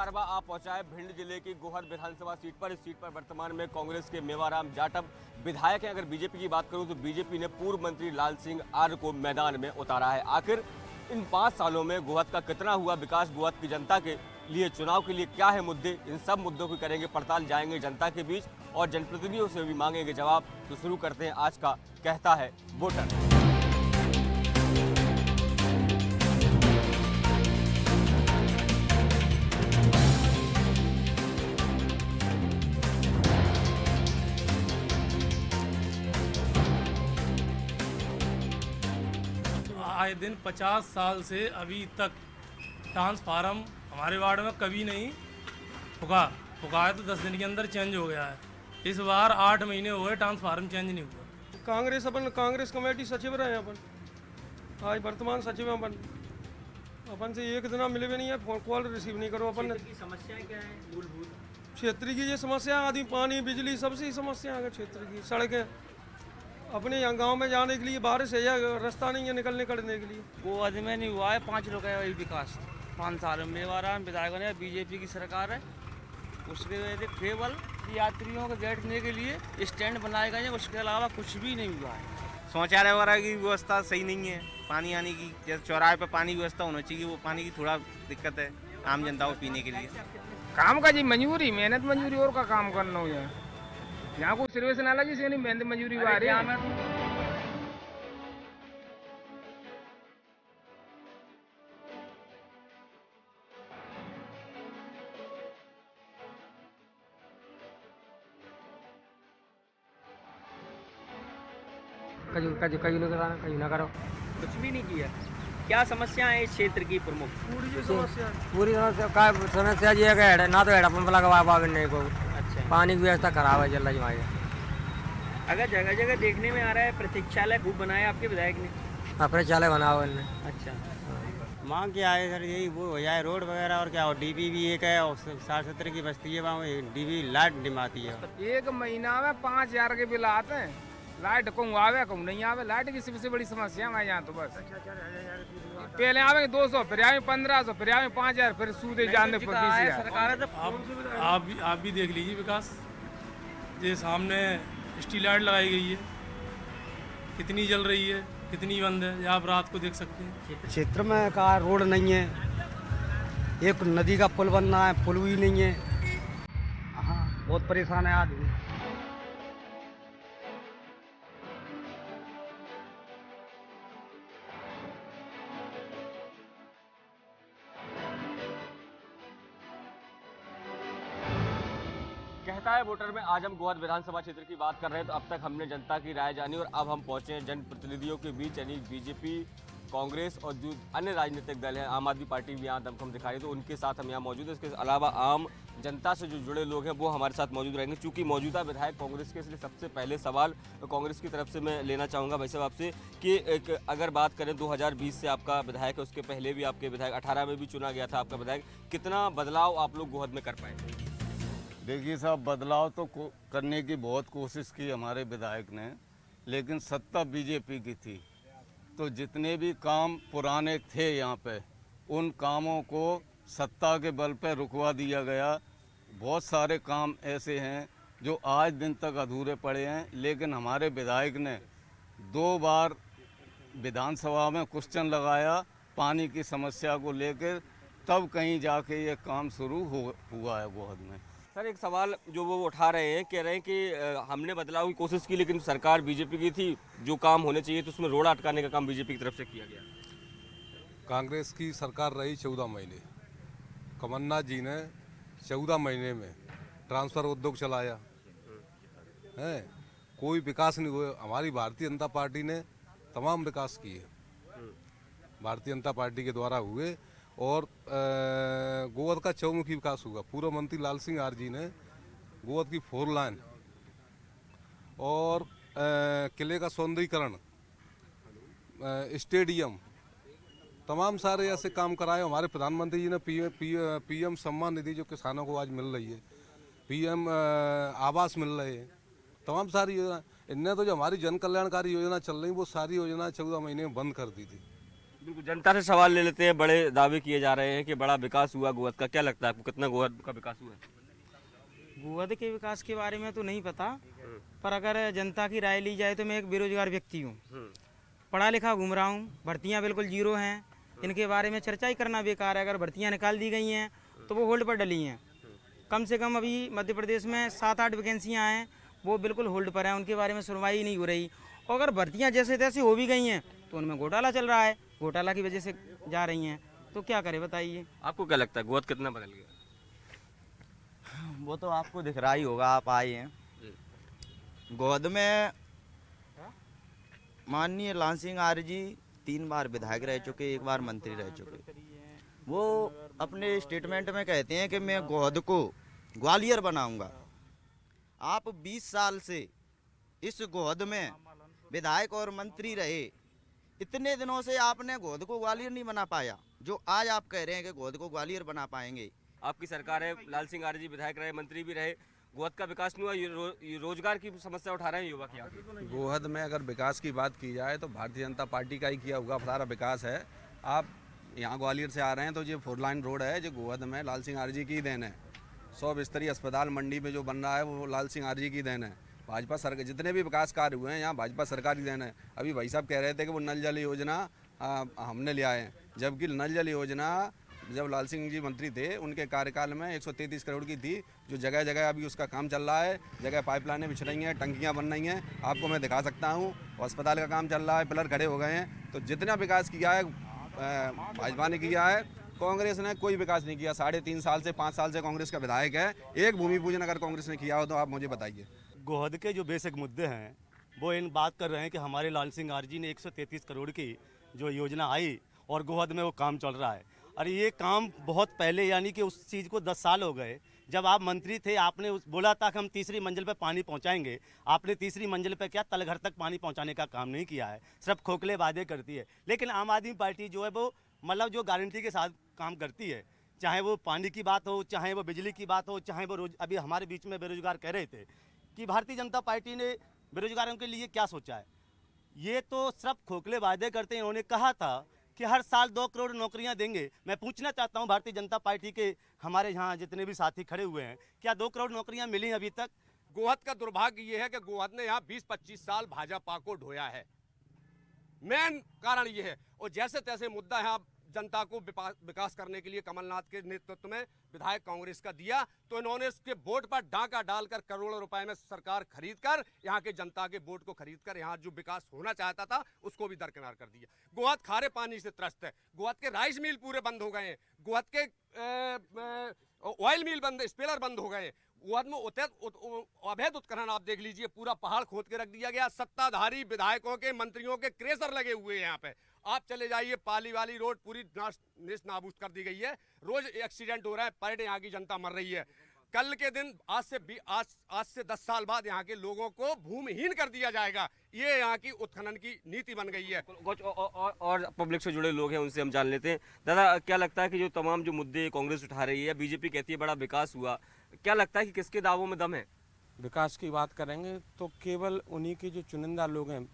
कारवा आ पहुंचा है भिंड जिले की गोहद विधानसभा सीट पर। इस सीट पर वर्तमान में कांग्रेस के मेवाराम जाटव विधायक हैं। अगर बीजेपी की बात करूं तो बीजेपी ने पूर्व मंत्री लाल सिंह आर्य को मैदान में उतारा है। आखिर इन 5 सालों में गोहद का कितना हुआ विकास, गोहद की जनता के लिए चुनाव के लिए क्या है मुद्दे, इन सब मुद्दों की करेंगे पड़ताल, जाएंगे जनता के बीच और जनप्रतिनिधियों से भी मांगेंगे जवाब। तो शुरू करते हैं आज का कहता है वोटर। आए दिन 50 साल से अभी तक ट्रांसफार्म हमारे वार्ड में कभी नहीं फुका है तो 10 दिन के अंदर चेंज हो गया है। इस बार 8 महीने हुए ट्रांसफार्म चेंज नहीं हुआ। कांग्रेस कमेटी सचिव रहे अपन, आज वर्तमान सचिव अपन से एक दिन मिले भी नहीं है, फोन कॉल रिसीव नहीं करो। अपन की समस्याएं क्या है मूलभूत? क्षेत्र की ये समस्या आदमी पानी बिजली सबसे समस्या है। क्षेत्र की सड़कें, अपने यहाँ गाँव में जाने के लिए बारिश है या रास्ता नहीं है निकलने करने के लिए। गोहद में नहीं हुआ है 5 लोग है वही विकास 5 साल में। मेवाराम विधायकों ने बीजेपी की सरकार है, उसके वजह से केवल यात्रियों के बैठने के लिए स्टैंड बनाए गए हैं, उसके अलावा कुछ भी नहीं हुआ है। शौचालय वगैरह की व्यवस्था सही नहीं है, पानी आने की जैसे चौराहे पे पानी व्यवस्था होना चाहिए, वो पानी की थोड़ा दिक्कत है आम जनता को पीने के लिए। काम का जी मंजूरी, मेहनत मंजूरी और का काम करना हो जाए। यहाँ को सर्विस नाला जी से नहीं मेहनत मंजूरी आ रही है। कहीं ना करो, कुछ भी नहीं किया। क्या समस्या है इस क्षेत्र की प्रमुख? पूरी समस्या पूरी समस्या जी है ना तो हेड पंप लगा नहीं को। अच्छा, पानी की व्यवस्था खराब है चल रही। अगर जगह जगह देखने में आ रहा है प्रतीक्षालय खूब बनाया आपके विधायक ने। अपने चाले बनाओ। अच्छा, मांग क्या है सर, यही वो हो जाए रोड वगैरह और क्या, और डीबी भी एक है और 60-70 की बस्ती है, वहाँ डीबी लाइट डिमाती है। एक महीना में 5000 के बिल आते हैं। लाइट कहूँ आवे कहूँ नहीं आवे। लाइट की सबसे बड़ी समस्या है यहाँ तो बस। पहले आवे 200, फिर आवे 1500, फिर आवे 5000, फिर सूदे जाने पर 20,000। सरकार आप भी देख लीजिए विकास। ये सामने स्ट्रीट लाइट लगाई गई है, कितनी जल रही है कितनी बंद है, ये आप रात को देख सकते हैं। क्षेत्र में का रोड नहीं है, एक नदी का पुल बनना है, पुल भी नहीं है। हाँ, बहुत परेशान है आदमी। कहता है वोटर में आज हम गोहद विधानसभा क्षेत्र की बात कर रहे हैं। तो अब तक हमने जनता की राय जानी और अब हम पहुंचे हैं जनप्रतिनिधियों के बीच, यानी बीजेपी, कांग्रेस और जो अन्य राजनीतिक दल हैं, आम आदमी पार्टी भी यहाँ दमखम दिखा रही है, तो उनके साथ हम यहाँ मौजूद हैं। इसके अलावा आम जनता से जो जुड़े लोग हैं वो हमारे साथ मौजूद रहेंगे। चूँकि मौजूदा विधायक कांग्रेस के, इसलिए सबसे पहले सवाल कांग्रेस की तरफ से मैं लेना चाहूँगा भाई साहब आपसे कि अगर बात करें 2020 से आपका विधायक है, उसके पहले भी आपके विधायक 18 में भी चुना गया था आपका विधायक, कितना बदलाव आप लोग गोहद में कर पाए? देखिए साहब, बदलाव तो करने की बहुत कोशिश की हमारे विधायक ने, लेकिन सत्ता बीजेपी की थी, तो जितने भी काम पुराने थे यहाँ पे उन कामों को सत्ता के बल पे रुकवा दिया गया। बहुत सारे काम ऐसे हैं जो आज दिन तक अधूरे पड़े हैं, लेकिन हमारे विधायक ने 2 बार विधानसभा में क्वेश्चन लगाया पानी की समस्या को लेकर, तब कहीं जाके ये काम शुरू हुआ है गोहद में। सर, एक सवाल जो वो उठा रहे हैं, कह रहे हैं कि हमने बदलाव की कोशिश की लेकिन सरकार बीजेपी की थी, जो काम होने चाहिए तो उसमें रोड़ा अटकाने का काम बीजेपी की तरफ से किया गया। कांग्रेस की सरकार रही 14 महीने। कमलनाथ जी ने 14 महीने में ट्रांसफर उद्योग चलाया है, कोई विकास नहीं हुआ। हमारी भारतीय जनता पार्टी ने तमाम विकास किए, भारतीय जनता पार्टी के द्वारा हुए। और गोहद का चौमुखी विकास हुआ। पूर्व मंत्री लाल सिंह आर्य जी ने गोहद की 4 लाइन और किले का सौंदर्यीकरण, स्टेडियम, तमाम सारे ऐसे काम कराए। हमारे प्रधानमंत्री जी ने पीएम सम्मान निधि जो किसानों को आज मिल रही है, पीएम आवास मिल रहे हैं, तमाम सारी योजना। इनने तो जो हमारी जन कल्याणकारी योजना चल रही वो सारी योजना 14 महीने में बंद कर दी थी। बिल्कुल, जनता से सवाल ले लेते हैं। बड़े दावे किए जा रहे हैं कि बड़ा विकास हुआ गोहद का, क्या लगता है आपको कितना गोहद का विकास हुआ है? गोहद के विकास के बारे में तो नहीं पता, पर अगर जनता की राय ली जाए तो मैं एक बेरोजगार व्यक्ति हूँ, पढ़ा लिखा घूम रहा हूँ, भर्तियाँ बिल्कुल जीरो हैं, इनके बारे में चर्चा ही करना बेकार है। अगर भर्तियाँ निकाल दी गई हैं तो वो होल्ड पर डली हैं। कम से कम अभी मध्य प्रदेश में 7-8 वैकेंसियाँ हैं, वो बिल्कुल होल्ड पर हैं, उनके बारे में सुनवाई नहीं हो रही। और अगर भर्तियाँ जैसे तैसे हो भी गई हैं तो उनमें घोटाला चल रहा है, घोटाला की वजह से जा रही हैं, तो क्या करें बताइए। आपको क्या लगता है गोहद कितना बदल गया? वो तो आपको दिख रहा ही होगा, आप आए हैं गोहद में। माननीय लाल सिंह आर्य जी 3 बार विधायक रह चुके, 1 बार मंत्री रह चुके। वो अपने स्टेटमेंट में कहते हैं कि मैं गोहद को ग्वालियर बनाऊंगा। आप 20 साल से इस गोहद में विधायक और मंत्री रहे, इतने दिनों से आपने गोहद को ग्वालियर नहीं बना पाया, जो आज आप कह रहे हैं कि गोहद को ग्वालियर बना पाएंगे। आपकी सरकार है, लाल सिंह आर्य जी विधायक रहे, मंत्री भी रहे, गोहद का विकास नहीं हुआ, ये रोजगार की समस्या उठा रहे हैं युवा की। यहाँ गोहद में अगर विकास की बात की जाए तो भारतीय जनता पार्टी का ही किया हुआ सारा विकास है। आप यहाँ ग्वालियर से आ रहे हैं तो ये 4 लाइन रोड है जो गोहद में लाल सिंह आर्य जी की देन है। 100 बिस्तरी अस्पताल मंडी में जो बन रहा है वो लाल सिंह आर्य जी की देन है। भाजपा सरकार जितने भी विकास कार्य हुए हैं यहाँ भाजपा सरकार की देन है। अभी भाई साहब कह रहे थे कि वो नल जल योजना हमने ले आए हैं, जबकि नल जल योजना जब लाल सिंह जी मंत्री थे उनके कार्यकाल में 133 करोड़ की थी, जो जगह जगह अभी उसका काम चल रहा है। जगह पाइपलाइनें बिछ रही हैं, टंकियां बन रही हैं, आपको मैं दिखा सकता हूं। अस्पताल का काम चल रहा है, पिलर खड़े हो गए हैं। तो जितना विकास किया है भाजपा ने किया है, कांग्रेस ने कोई विकास नहीं किया। 3.5 साल से 5 साल से कांग्रेस का विधायक है। एक भूमि पूजन अगर कांग्रेस ने किया हो तो आप मुझे बताइए। गोहद के जो बेसिक मुद्दे हैं वो इन बात कर रहे हैं कि हमारे लाल सिंह आर्य जी ने 133 करोड़ की जो योजना आई और गोहद में वो काम चल रहा है। और ये काम बहुत पहले, यानी कि उस चीज़ को 10 साल हो गए। जब आप मंत्री थे आपने बोला था कि हम तीसरी मंजिल पे पानी पहुंचाएंगे। आपने तीसरी मंजिल पे क्या तलघर तक पानी पहुंचाने का काम नहीं किया है, सिर्फ खोखले वादे करती है। लेकिन आम आदमी पार्टी जो है वो मतलब जो गारंटी के साथ काम करती है, चाहे वो पानी की बात हो, चाहे वो बिजली की बात हो, चाहे वो अभी हमारे बीच में बेरोजगार कह रहे थे कि भारतीय जनता पार्टी ने बेरोजगारों के लिए क्या सोचा है। ये तो सिर्फ खोखले वादे करते हैं। इन्होंने कहा था कि हर साल 2 करोड़ नौकरियां देंगे। मैं पूछना चाहता हूं भारतीय जनता पार्टी के हमारे यहाँ जितने भी साथी खड़े हुए हैं, क्या 2 करोड़ नौकरियां मिली अभी तक? गोहद का दुर्भाग्य ये है कि गोहद ने यहाँ 20-25 साल भाजपा को ढोया है। मेन कारण ये है। और जैसे तैसे मुद्दा यहाँ जनता को विकास करने के लिए कमलनाथ के नेतृत्व में विधायक कांग्रेस का दिया, तो इन्होंने उसके वोट पर डांका डालकर करोड़ों रुपए में सरकार खरीदकर यहाँ के जनता के वोट को खरीदकर यहाँ जो विकास होना चाहता था उसको भी दरकिनार कर दिया। गोहद खारे पानी से त्रस्त है। गोहद के राइस मिल पूरे बंद हो गए हैं। गोहद के ऑयल मिल बंद, स्पेलर बंद हो गए। गोहद में अवैध उत्खनन आप देख लीजिए, पूरा पहाड़ खोद के रख दिया गया। सत्ताधारी विधायकों के, मंत्रियों के क्रेशर लगे हुए हैं यहाँ पे। आप चले जाइए, पाली वाली रोड पूरी नाबूद कर दी गई है। रोज एक्सीडेंट हो रहा है, पर डे यहाँ की जनता मर रही है। कल के दिन आज से 10 साल बाद यहाँ के लोगों को भूमिहीन कर दिया जाएगा। ये यहाँ की उत्खनन की नीति बन गई है। कुछ और पब्लिक से जुड़े लोग हैं, उनसे हम जान लेते हैं। दादा, क्या लगता है कि जो तमाम जो मुद्दे कांग्रेस उठा रही है, बीजेपी कहती है बड़ा विकास हुआ, क्या लगता है कि किसके दावों में दम है? विकास की बात करेंगे तो केवल उन्हीं के जो चुनिंदा लोग हैं,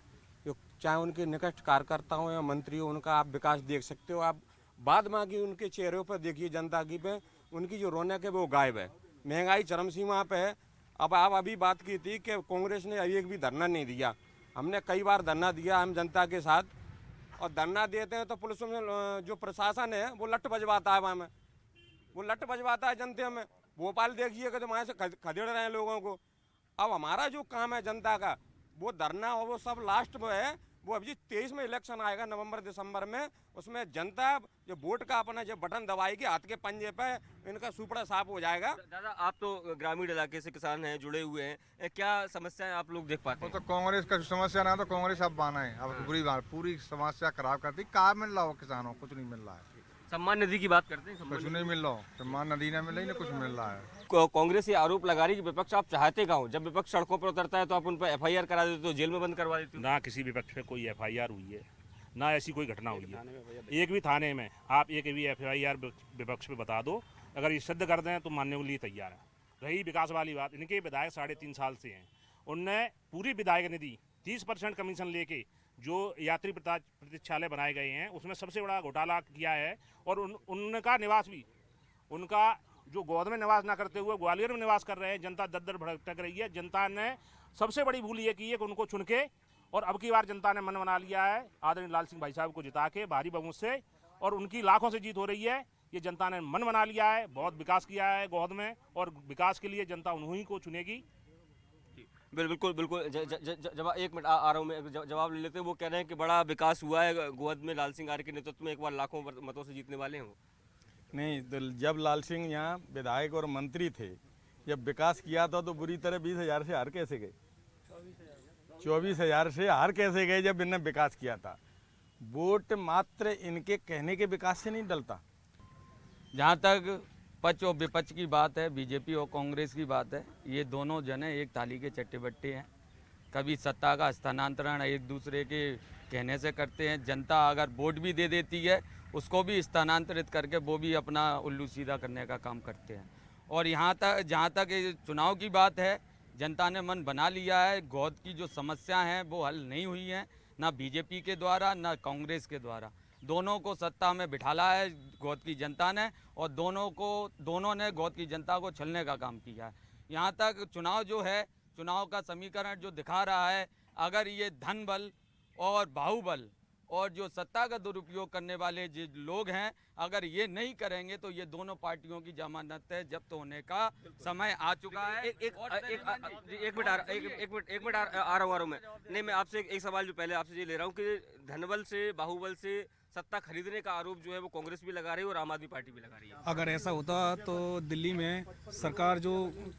जो चाहे उनके निकट कार्यकर्ता हो या मंत्री हो, उनका आप विकास देख सकते हो। आप बाद में की उनके चेहरों पर देखिए, जनता की पे उनकी जो रौनक है वो गायब है। महंगाई चरम सीमा पे है। अब आप अभी बात की थी कि कांग्रेस ने एक भी धरना नहीं दिया। हमने कई बार धरना दिया हम जनता के साथ, और धरना देते हैं तो पुलिस में जो प्रशासन है वो लट बजवाता है, वहाँ में वो लट बजवाता है जनता में। भोपाल देखिए कि तो वहाँ से खदेड़ रहे हैं लोगों को। अब हमारा जो काम है जनता का, वो धरना और वो सब लास्ट में है। वो अभी 23 में इलेक्शन आएगा, नवंबर दिसंबर में, उसमें जनता जो वोट का अपना जो बटन दबाएगी हाथ के पंजे पे, इनका सुपड़ा साफ हो जाएगा। दादा, आप तो ग्रामीण इलाके से किसान हैं, जुड़े हुए हैं, क्या समस्याएं आप लोग देख पाते हैं? तो कांग्रेस का समस्या ना, तो कांग्रेस अब बाना है। अब पूरी समस्या खराब करती। क्या मिल रहा हो किसानों, कुछ नहीं मिल रहा है। सम्मान निधि की बात करते हैं, कुछ नहीं मिल रहा। सम्मान नदी न मिल, कुछ मिल रहा है। कांग्रेस ये आरोप लगा रही है कि विपक्ष आप चाहते कहाँ हो? जब विपक्ष सड़कों पर उतरता है तो आप उन पर FIR करा देते हो, जेल में बंद करवा देते हो। ना किसी विपक्ष पे कोई FIR हुई है, ना ऐसी कोई घटना हुई है एक भी थाने में। आप एक भी FIR विपक्ष पे बता दो, अगर ये सिद्ध कर दें तो मानने के लिए तैयार है। रही विकास वाली बात, इनके विधायक 3.5 साल से हैं। उनने पूरी विधायक निधि 30% कमीशन लेके जो यात्री प्रतीक्षालय बनाए गए हैं उसमें सबसे बड़ा घोटाला किया है। और उनका निवास भी, उनका जो गोद में निवास ना करते हुए ग्वालियर में निवास कर रहे हैं, जनता दर दर भटक रही है। जनता ने सबसे बड़ी भूल ये की है कि उनको चुन के, और अब की बार जनता ने मन बना लिया है आदरणीय लाल सिंह भाई साहब को जिता के भारी बहुमत से, और उनकी लाखों से जीत हो रही है। ये जनता ने मन बना लिया है, बहुत विकास किया है गोद में, और विकास के लिए जनता उन्हीं को चुनेगी। बिल्कुल बिल्कुल। जवाब एक मिनट आ रहा हूँ मैं, जवाब ले लेते हैं। वो कह रहे हैं कि बड़ा विकास हुआ है गोद में, लाल सिंह आर्य के नेतृत्व में एक बार लाखों मतों से जीतने वाले हैं। नहीं, तो जब लाल सिंह यहाँ विधायक और मंत्री थे, जब विकास किया था तो बुरी तरह 20,000 से हार कैसे गए? 24,000 से हार कैसे गए जब इन्होंने विकास किया था? वोट मात्र इनके कहने के विकास से नहीं डलता। जहाँ तक पक्ष और विपक्ष की बात है, बीजेपी और कांग्रेस की बात है, ये दोनों जने एक थाली के चट्टे बट्टे हैं। कभी सत्ता का स्थानांतरण एक दूसरे के कहने से करते हैं। जनता अगर वोट भी दे देती है उसको भी स्थानांतरित करके वो भी अपना उल्लू सीधा करने का काम करते हैं। और यहाँ तक जहाँ तक चुनाव की बात है, जनता ने मन बना लिया है। गोद की जो समस्या हैं वो हल नहीं हुई हैं, ना बीजेपी के द्वारा ना कांग्रेस के द्वारा। दोनों को सत्ता में बिठाला है गोद की जनता ने, और दोनों ने गोद की जनता को छलने का काम किया है। यहाँ तक चुनाव जो है, चुनाव का समीकरण जो दिखा रहा है, अगर ये धन बल और बाहुबल और जो सत्ता का दुरुपयोग करने वाले जो लोग हैं, अगर ये नहीं करेंगे तो ये दोनों पार्टियों की जमानत है जब्त होने का समय आ चुका है। एक मिनट आ रहा हूँ मैं। नहीं, मैं आपसे एक सवाल जो पहले आपसे ये ले रहा हूँ कि धनबल से, बाहुबल से सत्ता खरीदने का आरोप जो है वो कांग्रेस भी लगा रही है और आम आदमी पार्टी भी लगा रही है। अगर ऐसा होता तो दिल्ली में सरकार जो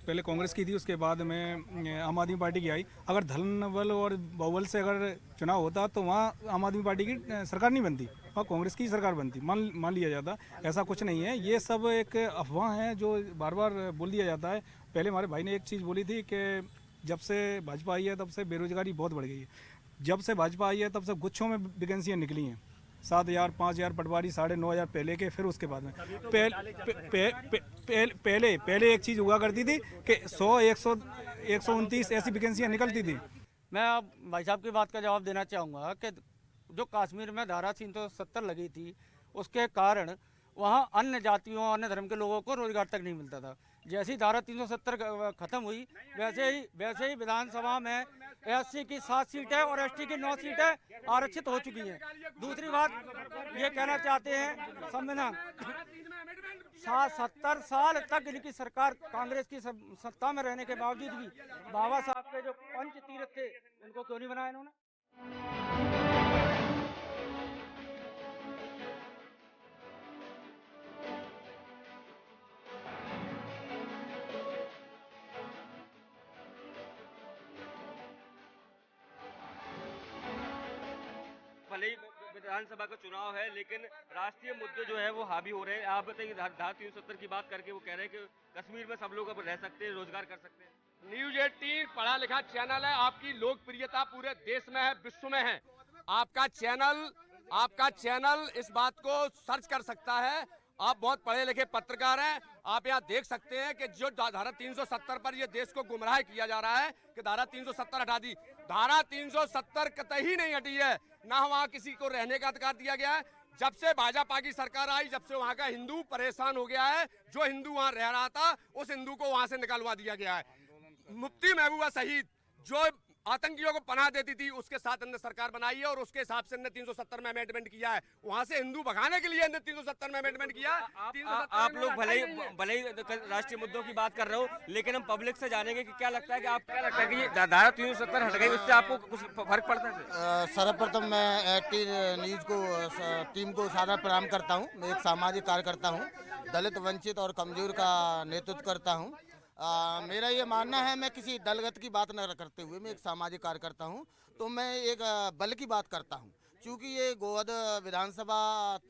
पहले कांग्रेस की थी उसके बाद में आम आदमी पार्टी की आई। अगर धनबल और बाहुबल से अगर चुनाव होता तो वहाँ आम आदमी पार्टी की सरकार नहीं बनती, वहाँ कांग्रेस की सरकार बनती, मान लिया जाता। ऐसा कुछ नहीं है, ये सब एक अफवाह है जो बार बार बोल दिया जाता है। पहले हमारे भाई ने एक चीज़ बोली थी कि जब से भाजपा आई है तब से बेरोजगारी बहुत बढ़ गई है। जब से भाजपा आई है तब से गुच्छों में वैकेंसियाँ निकली हैं, 7,000 5,000 पटवारी, 9,500 पहले के, फिर उसके बाद में पहले एक चीज़ हुआ करती थी कि 100 100 129 ऐसी वैकेंसियाँ निकलती थी। मैं अब भाई साहब की बात का जवाब देना चाहूँगा कि जो कश्मीर में धारा 370 लगी थी उसके कारण वहाँ अन्य जातियों, अन्य धर्म के लोगों को रोजगार तक नहीं मिलता था। जैसी धारा 370 खत्म हुई वैसे ही विधानसभा में SC की 7 सीटें और ST की 9 सीटें आरक्षित हो चुकी हैं। दूसरी बात ये कहना चाहते हैं, संविधान 70 साल तक इनकी सरकार कांग्रेस की सत्ता में रहने के बावजूद भी बाबा साहब के जो पंच तीर्थ थे उनको क्यों नहीं बनाया इन्होंने? भले ही विधानसभा का चुनाव है लेकिन राष्ट्रीय मुद्दे जो है वो हावी हो रहे हैं। आप बताइए, धारा 370 की बात करके वो कह रहे हैं कि कश्मीर में सब लोग अब रह सकते हैं, रोजगार कर सकते हैं। न्यूज 18 पढ़ा लिखा चैनल है, आपकी लोकप्रियता पूरे देश में है, विश्व में है। आपका चैनल इस बात को सर्च कर सकता है। आप बहुत पढ़े लिखे पत्रकार हैं, आप यहाँ देख सकते हैं कि जो धारा 370 पर ये देश को गुमराह किया जा रहा है कि धारा 370 हटा दी। धारा 370 कतई नहीं हटी है, ना वहाँ किसी को रहने का अधिकार दिया गया है। जब से भाजपा की सरकार आई, जब से वहाँ का हिंदू परेशान हो गया है, जो हिंदू वहाँ रह रहा था उस हिंदू को वहाँ से निकलवा दिया गया है। मुफ्ती महबूबा शहीद जो आतंकियों को पनाह देती थी उसके साथ हमने सरकार बनाई है और उसके हिसाब से हमने 370 में अमेंडमेंट किया है। वहां से हिंदू भगाने के लिए हमने 370 में अमेंडमेंट किया। आप लोग भले ही राष्ट्रीय मुद्दों की बात कर रहे हो, लेकिन हम पब्लिक से जानेंगे कि क्या लगता है कि ये धारा 370 हट गई, उससे आपको कुछ फर्क पड़ता है? सर्वप्रथम मैं एक्टिव न्यूज को टीम को सादर प्रणाम करता हूँ। मैं एक सामाजिक कार्यकर्ता हूँ, दलित वंचित और कमजोर का नेतृत्व करता हूँ। मेरा ये मानना है, मैं किसी दलगत की बात न करते हुए मैं एक सामाजिक कार्यकर्ता हूँ, तो मैं एक बल की बात करता हूँ। क्योंकि ये गोहद विधानसभा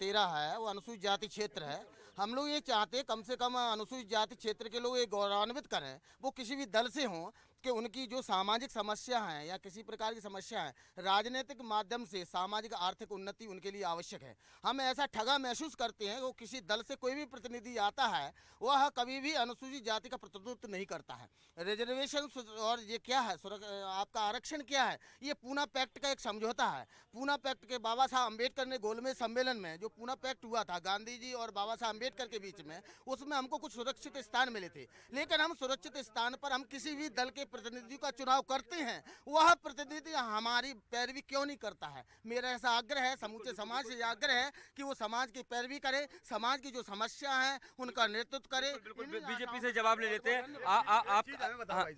13 है, वो अनुसूचित जाति क्षेत्र है। हम लोग ये चाहते हैं कम से कम अनुसूचित जाति क्षेत्र के लोग ये गौरवान्वित करें, वो किसी भी दल से हों, कि उनकी जो सामाजिक समस्या है या किसी प्रकार की समस्या है, राजनीतिक माध्यम से सामाजिक आर्थिक उन्नति उनके लिए आवश्यक है। हम ऐसा ठगा महसूस करते हैं, वो किसी दल से कोई भी प्रतिनिधि आता है वह कभी भी अनुसूचित जाति का प्रतिनिधित्व नहीं करता है। रिजर्वेशन और ये क्या है, आपका आरक्षण क्या है, ये पूना पैक्ट का एक समझौता है। पूना पैक्ट के बाबा साहब अम्बेडकर ने गोलमेज सम्मेलन में जो पूना पैक्ट हुआ था गांधी जी और बाबा साहब अम्बेडकर के बीच में, उसमें हमको कुछ सुरक्षित स्थान मिले थे। लेकिन हम सुरक्षित स्थान पर हम किसी भी दल के प्रतिनिधि का चुनाव करते हैं, वह प्रतिनिधि हमारी पैरवी क्यों नहीं करता है। मेरा ऐसा आग्रह है, समूचे समाज से आग्रह है कि वो समाज की पैरवी करे, समाज की जो समस्या है उनका नेतृत्व करे। बीजेपी से जवाब ले लेते हैं। आप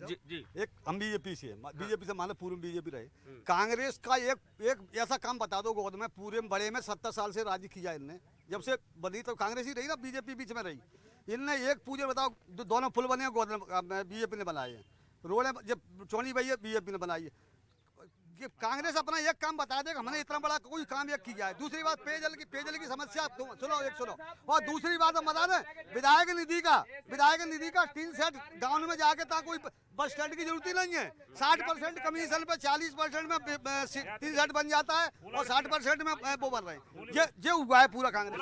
जी एक हम बीजेपी से बीजेपी से माने पूर्व बीजेपी रहे, कांग्रेस का एक ऐसा काम बता दो गोद में पूरे बड़े में 70 साल से राज किया इनने, जब से बनी तो कांग्रेस ही रही ना, बीजेपी बीच में रही। इनने एक पूजे बताओ, दोनों पुल बने गोद में बीजेपी ने बनाए हैं, रोडें जब चौनी भाई है बीजेपी ने बनाई है। कांग्रेस अपना एक काम बता देगा, हमने इतना बड़ा कोई काम एक किया है। दूसरी बात पेयजल की समस्या सुनो, और दूसरी बात हम बता दें विधायक निधि का 3 सेट गाँव में जाके था, कोई बस स्टैंड की जरूरत ही नहीं है। 60% कमीशन पे 40% में 3 सेट बन जाता है और 60% में वो बन रहे हैं। ये हुआ है पूरा कांग्रेस।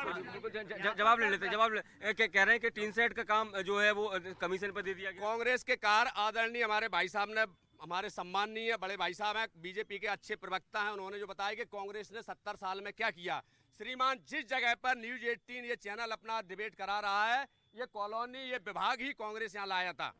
जवाब ले लेते, कह रहे हैं कि 3 सेट का काम जो है वो कमीशन पर दे दिया गया। कांग्रेस के कार आदरणीय हमारे भाई साहब ने, हमारे सम्माननीय बड़े भाई साहब हैं, बीजेपी के अच्छे प्रवक्ता हैं, उन्होंने जो बताया कि कांग्रेस ने 70 साल में क्या किया। श्रीमान, जिस जगह पर न्यूज 18 ये चैनल अपना डिबेट करा रहा है, ये कॉलोनी, ये विभाग ही कांग्रेस यहाँ लाया था।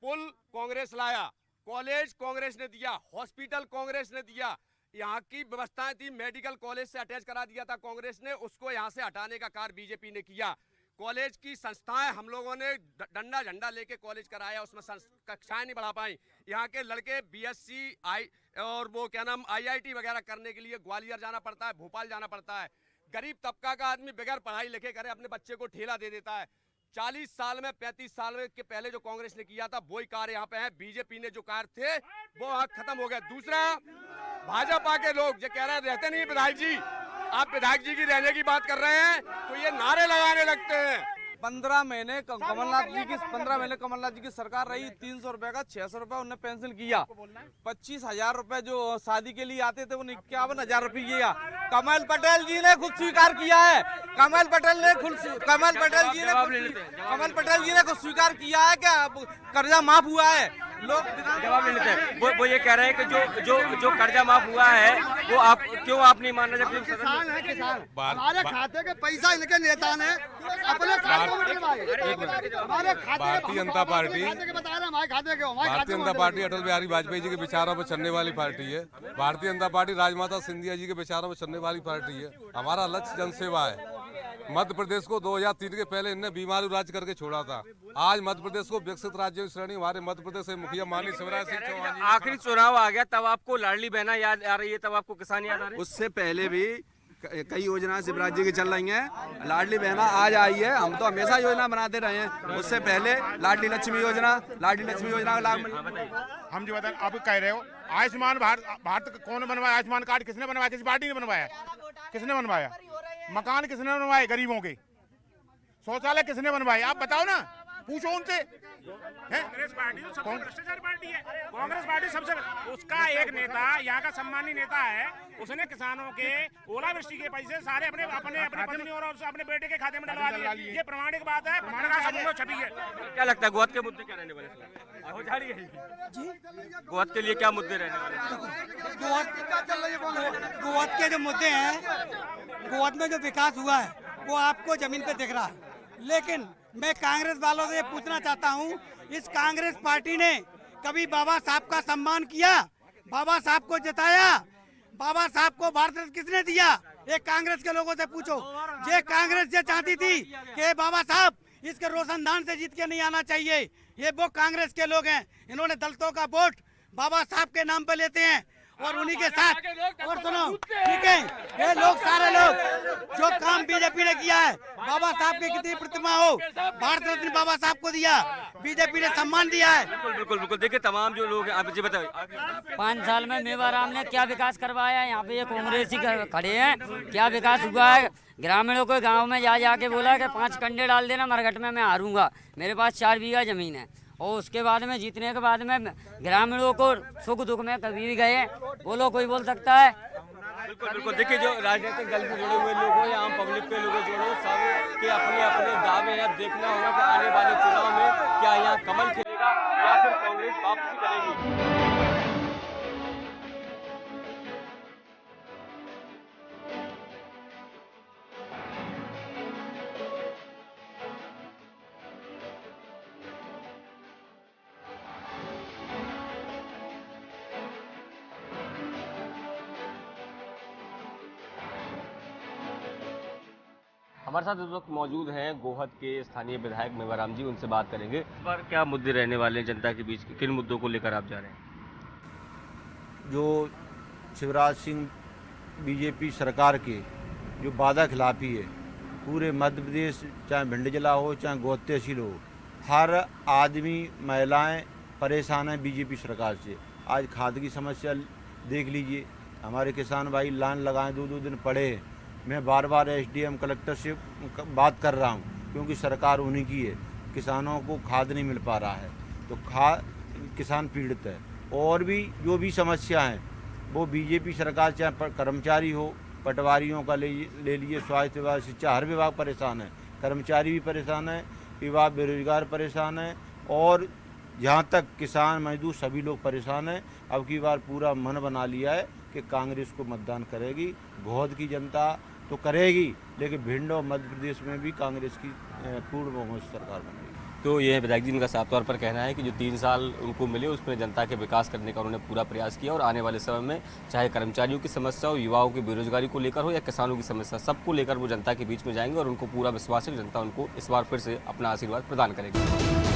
पुल कांग्रेस लाया, कॉलेज कांग्रेस ने दिया, हॉस्पिटल कांग्रेस ने दिया, यहाँ की व्यवस्थाएं थी, मेडिकल कॉलेज से अटैच करा दिया था कांग्रेस ने, उसको यहाँ से हटाने का कार्य बीजेपी ने किया। कॉलेज की संस्थाएं हम लोगों ने डंडा झंडा लेके कॉलेज कराया, उसमें कक्षाएं नहीं बढ़ा पाई। यहाँ के लड़के बीएससी और वो क्या नाम IIT वगैरह करने के लिए ग्वालियर जाना पड़ता है, भोपाल जाना पड़ता है। गरीब तबका का आदमी बगैर पढ़ाई लिखे करे अपने बच्चे को ठेला दे देता है। 40 साल में 35 साल में के पहले जो कांग्रेस ने किया था वही कार्य यहाँ पे है। बीजेपी ने जो कार्य थे वो खत्म हो गया। दूसरा, भाजपा के लोग जो कह रहे रहते नहीं विधायक जी, आप विधायक जी की रहने की बात कर रहे हैं तो ये नारे लगाने लगते हैं। 15 महीने कमलनाथ जी की सरकार रही, 300 रुपए का 600 रुपए उन्होंने पेंशन किया। 25,000 रुपए जो शादी के लिए आते थे वो 51,000 रुपए किया। कमल पटेल जी ने खुद स्वीकार किया है, कमल पटेल जी ने खुद स्वीकार किया है कि कर्जा माफ हुआ है। लोग जवाब ले लेते हैं। वो ये कह रहे हैं कि जो कर्जा माफ हुआ है वो आप नहीं मान रहे? किसान है, किसान हमारे खाते के पैसा इनके नेता ने अपने खाते में डलवाए। भारतीय जनता पार्टी अटल बिहारी वाजपेयी जी के विचारों पर चलने वाली पार्टी है। भारतीय जनता पार्टी राजमाता सिंधिया जी के विचारों पर चलने वाली पार्टी है। हमारा लक्ष्य जनसेवा है। मध्य प्रदेश को 2003 के पहले इनने बीमारू राज्य करके छोड़ा था। आज मध्य प्रदेश को विकसित राज्य की श्रेणी हमारे मध्य प्रदेश से मुखिया माननीय शिवराज सिंह चौहान। आखिरी चुनाव आ गया, तब आपको लाडली बहना याद आ रही है, तब आपको किसान याद आ रही है? उससे पहले भी कई योजनाएं शिवराज जी की चल रही हैं। लाडली बहना आज आई है, हम तो हमेशा योजना बनाते रहे हैं। उससे पहले लाडली लक्ष्मी योजना का लाभ। हम जो बता आप कह रहे हो आयुष्मान भारत कौन बनवाया? आयुष्मान कार्ड किसने बनवाया? किसी पार्टी ने बनवाया? किसने बनवाया? मकान किसने बनवाए गरीबों के? शौचालय किसने बनवाए? आप बताओ ना, पूछो उनसे। कांग्रेस पार्टी तो सबसे भ्रष्टाचारी पार्टी है। कांग्रेस पार्टी सबसे, उसका एक नेता यहाँ का सम्मानी नेता है, उसने किसानों के ओलावृष्टि के पैसे सारे अपने पत्नी और अपने बेटे के खाते में डलवा दिए। ये प्रमाणिक बात है, पत्रकार समूह में छपी है। क्या लगता है गोद के मुद्दे क्या रहने वाले जी? गोद के लिए क्या मुद्दे रहने वाले? गोद के जो मुद्दे हैं, गोद में जो विकास हुआ है वो आपको जमीन पे दिख रहा है। लेकिन मैं कांग्रेस वालों से पूछना चाहता हूं, इस कांग्रेस पार्टी ने कभी बाबा साहब का सम्मान किया? बाबा साहब को जिताया? बाबा साहब को भारत रत्न किसने दिया? एक कांग्रेस के लोगों से पूछो। ये कांग्रेस ये चाहती थी कि बाबा साहब इसके रोशनदान से जीत के नहीं आना चाहिए। ये वो कांग्रेस के लोग हैं, इन्होंने दलितों का वोट बाबा साहब के नाम पे लेते हैं और उन्हीं के साथ। और सुनो, ठीक है, ये लोग सारे लोग जो काम बीजेपी ने किया है, बाबा साहब की कितनी प्रतिमा हो, भारत रत्न बाबा साहब को दिया, बीजेपी ने सम्मान दिया है। बिल्कुल। देखिए तमाम जो लोग हैं, आप जी बताओ। 5 साल में मेवाराम ने क्या विकास करवाया है? यहाँ पे ये कांग्रेसी खड़े हैं, क्या विकास हुआ है? ग्रामीणों को गाँव में जा के बोला कि 5 कंडे डाल देना, मरघट में मैं हारूंगा। मेरे पास 4 बीघा जमीन है और उसके बाद में जीतने के बाद में ग्रामीणों को सुख दुख में कभी भी गए बोलो कोई बोल सकता है। बिल्कुल बिल्कुल। देखिए जो राजनीतिक दल से जुड़े हुए लोग हो या आम पब्लिक के लोग जुड़े हो, सब के अपने अपने दावे हैं। देखना होगा कि आने वाले चुनाव में क्या यहाँ कमल खिलेगा या फिर कांग्रेस वापसी करेगी। हमारे साथ इस वक्त मौजूद हैं गोहद के स्थानीय विधायक मेवाराम जी, उनसे बात करेंगे। इस बार क्या मुद्दे रहने वाले हैं जनता के बीच, किन मुद्दों को लेकर आप जा रहे हैं? जो शिवराज सिंह बीजेपी सरकार के जो वादा खिलाफी है, पूरे मध्य प्रदेश चाहे भिंड जिला हो चाहे गोहद तहसील हो, हर आदमी महिलाएं परेशान हैं बीजेपी सरकार से। आज खाद की समस्या देख लीजिए, हमारे किसान भाई लाइन लगाए 2-2 दिन पड़े हैं। मैं बार बार एसडीएम कलेक्टर से बात कर रहा हूं, क्योंकि सरकार उन्हीं की है। किसानों को खाद नहीं मिल पा रहा है, तो किसान पीड़ित है। और भी जो भी समस्या हैं वो बीजेपी सरकार, चाहे कर्मचारी हो, पटवारियों का ले लीजिए, स्वास्थ्य विभाग, शिक्षा, हर विभाग परेशान है। कर्मचारी भी परेशान है, युवा बेरोजगार परेशान है, और जहाँ तक किसान मजदूर सभी लोग परेशान हैं। अब की बार पूरा मन बना लिया है कि कांग्रेस को मतदान करेगी। गोहद की जनता तो करेगी, लेकिन भिंड और मध्य प्रदेश में भी कांग्रेस की पूर्ण बहुमत सरकार बनेगी। तो ये विधायक जी, इनका साफ तौर पर कहना है कि जो 3 साल उनको मिले उसमें जनता के विकास करने का उन्होंने पूरा प्रयास किया, और आने वाले समय में चाहे कर्मचारियों की समस्या हो, युवाओं की बेरोजगारी को लेकर हो या किसानों की समस्या, सबको लेकर वो जनता के बीच में जाएंगे और उनको पूरा विश्वास है कि जनता उनको इस बार फिर से अपना आशीर्वाद प्रदान करेगी।